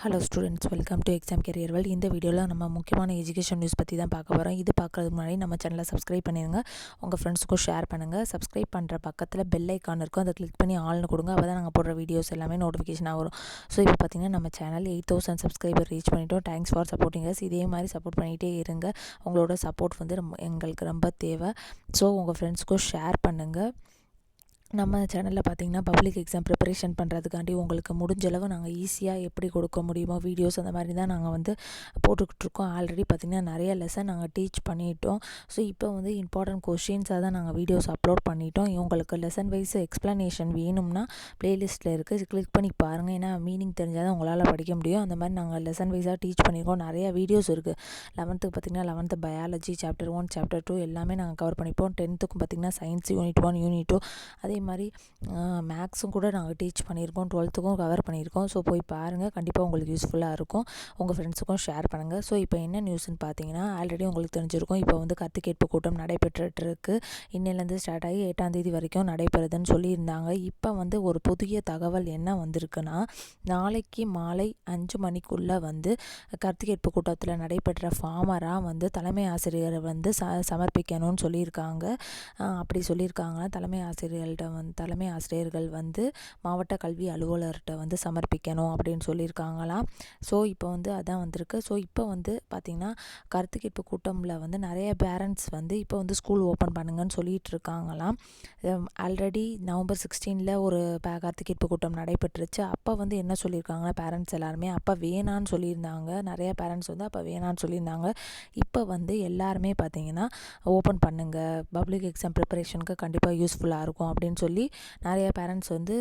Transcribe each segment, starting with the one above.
Hello students, welcome to exam career world. இந்த வீடியோவில் நம்ம முக்கியமான எஜுகேஷன் நியூஸ் பற்றி தான் பார்க்க போகிறோம். இது பார்க்குறதுக்கு முன்னாடி நம்ம சேனலை சப்ஸ்கிரைப் பண்ணிடுங்க, உங்கள் ஃப்ரெண்ட்ஸுக்கும் ஷேர் பண்ணுங்கள். சப்ஸ்கிரைப் பண்ணுற பக்கத்தில் பெல் ஐக்கான் இருக்கும், அதை கிளிக் பண்ணி ஆல்னு கொடுங்க. அப்போ தான் நாங்கள் போடுற வீடியோஸ் எல்லாமே நோட்டிஃபிகேஷனாக வரும். ஸோ இப்போ பார்த்திங்கன்னா நம்ம சேனல் 8000 சப்ஸ்கிரைபர் ரீச் பண்ணிட்டோம். Thanks for supporting us. இதே மாதிரி சப்போர்ட் பண்ணிகிட்டே இருங்க. உங்களோட சப்போர்ட் வந்து எங்களுக்கு ரொம்ப தேவை. ஸோ உங்கள் ஃப்ரெண்ட்ஸுக்கும் ஷேர் பண்ணுங்கள். நம்ம சேனலில் பார்த்திங்கன்னா பப்ளிக் எக்ஸாம் ப்ரிப்பரேஷன் பண்ணுறதுக்காண்டி உங்களுக்கு முடிஞ்சளவு நாங்கள் ஈஸியாக எப்படி கொடுக்க முடியுமோ வீடியோஸ் அந்த மாதிரி தான் நாங்கள் வந்து போட்டுக்கிட்டுருக்கோம். ஆல்ரெடி பார்த்திங்கன்னா நிறைய லெசன் நாங்கள் டீச் பண்ணிட்டோம். ஸோ இப்போ வந்து இம்பார்ட்டன்ட் கொஷின்ஸாக தான் நாங்கள் வீடியோஸ் அப்லோட் பண்ணிட்டோம். உங்களுக்கு லெசன் வைஸ் எக்ஸ்ப்ளனேஷன் வேணும்னா ப்ளேலிஸ்ட்டில் இருக்குது, கிளிக் பண்ணி பாருங்கள். ஏன்னா மீனிங் தெரிஞ்சால் தான் உங்களால் படிக்க முடியும். அந்த மாதிரி நாங்கள் லெசன் வைஸாக டீச் பண்ணியிருக்கோம். நிறைய வீடியோஸ் இருக்குது. 11th பார்த்திங்கன்னா 11th பயாலஜி சாப்டர் 1 சாப்டர் 2 எல்லாமே நாங்கள் கவர் பண்ணிப்போம். 10th பார்த்திங்கன்னா சயின்ஸ் யூனிட் 1 யூனிட் 2 அதே மாதிரி மேக்ஸும் கூட நாங்கள் டீச் பண்ணியிருக்கோம். 12th கவர் பண்ணியிருக்கோம். ஸோ போய் பாருங்கள், கண்டிப்பாக உங்களுக்கு யூஸ்ஃபுல்லாக இருக்கும். உங்கள் ஃப்ரெண்ட்ஸுக்கும் ஷேர் பண்ணுங்கள். ஸோ இப்போ என்ன நியூஸ்ன்னு பார்த்தீங்கன்னா, ஆல்ரெடி உங்களுக்கு தெரிஞ்சிருக்கும். இப்போ வந்து கருத்து கேட்பு கூட்டம் நடைபெற்றுருக்கு. இன்னிலேருந்து ஸ்டார்ட் ஆகி 8ஆம் தேதி வரைக்கும் நடைபெறுதுன்னு சொல்லியிருந்தாங்க. இப்போ வந்து ஒரு புதிய தகவல் என்ன வந்திருக்குன்னா, நாளைக்கு மாலை 5 மணிக்குள்ளே வந்து கருத்து கேட்பு கூட்டத்தில் நடைபெற்ற ஃபார்மராக வந்து தலைமை ஆசிரியரை வந்து சமர்ப்பிக்கணும்னு சொல்லியிருக்காங்க. அப்படி சொல்லியிருக்காங்கன்னா தலைமை ஆசிரியர்கள் வந்து மாவட்ட கல்வி அலுவலர்கிட்ட வந்து சமர்ப்பிக்கணும் அப்படின்னு சொல்லியிருக்காங்களாம். ஸோ இப்போ வந்து அதான் வந்திருக்கு. ஸோ இப்போ வந்து பார்த்திங்கன்னா கருத்து கேட்பு கூட்டமில் வந்து நிறைய பேரண்ட்ஸ் வந்து இப்போ வந்து ஸ்கூல் ஓப்பன் பண்ணுங்கன்னு சொல்லிகிட்டு இருக்காங்களாம். ஆல்ரெடி நவம்பர் 16 ஒரு கருத்து கேட்பு கூட்டம் நடைபெற்றுச்சு. அப்போ வந்து என்ன சொல்லியிருக்காங்கன்னா, பேரண்ட்ஸ் எல்லாருமே அப்போ வேணான்னு சொல்லியிருந்தாங்க. நிறைய பேரண்ட்ஸ் வந்து அப்போ வேணான்னு சொல்லியிருந்தாங்க. இப்போ வந்து எல்லாருமே பார்த்திங்கன்னா ஓப்பன் பண்ணுங்கள், பப்ளிக் எக்ஸாம் ப்ரிப்பரேஷனுக்கு கண்டிப்பாக யூஸ்ஃபுல்லாக இருக்கும் அப்படின்னு சொல்லி நிறைய பேரண்ட்ஸ் வந்து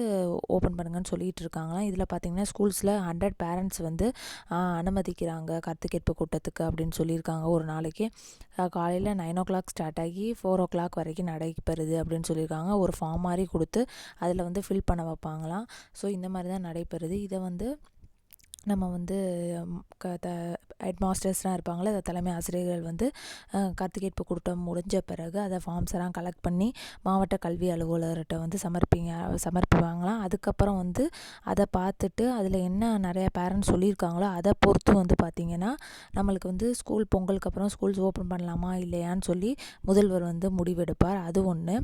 ஓப்பன் பண்ணுங்கன்னு சொல்லிட்டு இருக்காங்களாம். இதில் பார்த்திங்கன்னா ஸ்கூல்ஸில் 100 பேரண்ட்ஸ் வந்து அனுமதிக்கிறாங்க கருத்து கேட்பு கூட்டத்துக்கு அப்படின்னு சொல்லியிருக்காங்க. ஒரு நாளைக்கு காலையில் 9 o'clock ஸ்டார்ட் ஆகி 4 o'clock வரைக்கும் நடைபெறுது அப்படின்னு சொல்லியிருக்காங்க. ஒரு ஃபார்ம் மாதிரி கொடுத்து அதில் வந்து ஃபில் பண்ண வைப்பாங்களாம். ஸோ இந்த மாதிரி தான் நடைபெறுது. இதை வந்து நம்ம வந்து ஹெட் மாஸ்டர்ஸ்லாம் இருப்பாங்களே, அதை தலைமை ஆசிரியர்கள் வந்து கருத்து கேட்பு கூட்டம் முடிஞ்ச பிறகு அதை ஃபார்ம்ஸ் எல்லாம் கலெக்ட் பண்ணி மாவட்ட கல்வி அலுவலர்கிட்ட வந்து சமர்ப்பிப்பாங்களாம். அதுக்கப்புறம் வந்து அதை பார்த்துட்டு அதில் என்ன நிறைய பேரண்ட்ஸ் சொல்லியிருக்காங்களோ அதை பொறுத்து வந்து பார்த்திங்கன்னா நம்மளுக்கு வந்து பொங்கலுக்கு அப்புறம் ஸ்கூல்ஸ் ஓப்பன் பண்ணலாமா இல்லையான்னு சொல்லி முதல்வர் வந்து முடிவெடுப்பார். அது ஒன்று.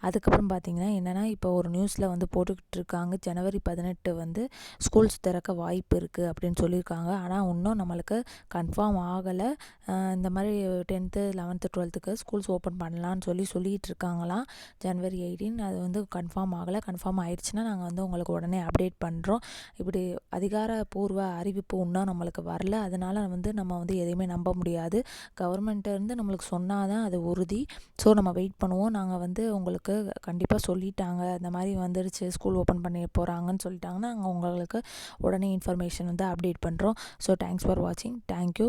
அதுக்கப்புறம் பார்த்திங்கன்னா என்னென்னா, இப்போ ஒரு நியூஸில் வந்து போட்டுக்கிட்டு இருக்காங்க, ஜனவரி 18 வந்து ஸ்கூல்ஸ் திறக்க வாய்ப்பு இருக்குது அப்படின்னு சொல்லியிருக்காங்க. ஆனால் இன்னும் நம்மளுக்கு கன்ஃபார்ம் ஆகலை. இந்த மாதிரி 10th 11th 12th schools open பண்ணலான்னு சொல்லிகிட்டு இருக்காங்களாம். ஜனவரி 18 அது வந்து கன்ஃபார்ம் ஆகலை. கன்ஃபார்ம் ஆயிடுச்சுன்னா நாங்கள் வந்து உங்களுக்கு உடனே அப்டேட் பண்ணுறோம். இப்படி அதிகாரப்பூர்வ அறிவிப்பு இன்னும் நம்மளுக்கு வரல. அதனால் வந்து நம்ம வந்து எதையுமே நம்ப முடியாது. கவர்மெண்ட்டிலேருந்து நம்மளுக்கு சொன்னால் தான் அது உறுதி. ஸோ நம்ம வெயிட் பண்ணுவோம். நாங்கள் வந்து உங்களுக்கு கண்டிப்பாக சொல்லிட்டாங்க, இந்த மாதிரி வந்துடுச்சு, ஸ்கூல் ஓப்பன் பண்ணி போகிறாங்கன்னு சொல்லிட்டாங்கன்னா நாங்கள் உங்களுக்கு உடனே இன்ஃபர்மேஷன் வந்து அப்டேட் பண்ணுறோம். ஸோ தேங்க்ஸ் ஃபார் வாட்சிங். தேங்க்யூ.